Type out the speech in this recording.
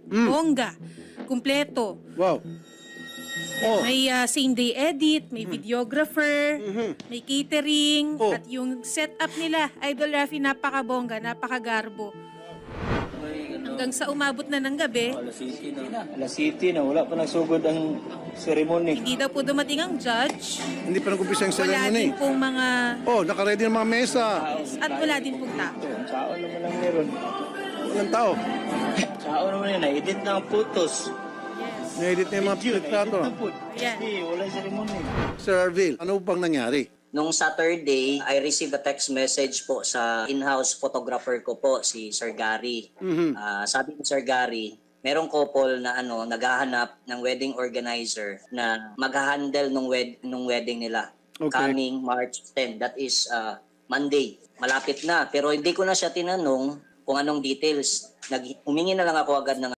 Bongga. Kumpleto. Wow. Oh. May same-day edit, may videographer, may catering, Oh. at yung setup nila, Idol Rafi, napakabongga, napakagarbo. Hanggang sa umabot na ng gabi, Alas City na. Wala pa nagsugod ang ceremony. hindi daw po dumating ang judge. Hindi pa nag-umpisa yung Wala ceremony. din pong mga, Oh, nakaready ng mga mesa. at wala din pong tao. Sao naman lang meron. Walang tao. Sao naman yun. Na-edit na ang photos. Yes. Na-edit na yung mga retrato. Ayan. Hindi, wala ceremony. Sir Arvil, ano bang nangyari? Nung Saturday, I received a text message po sa in-house photographer ko po, si Sir Gary. Sabi ni Sir Gary, merong couple na naghahanap ng wedding organizer na mag-handle nung wedding nila. Okay. Coming March 10. That is Monday. Malapit na. Pero hindi ko na siya tinanong kung anong details. Humingi na lang ako agad ng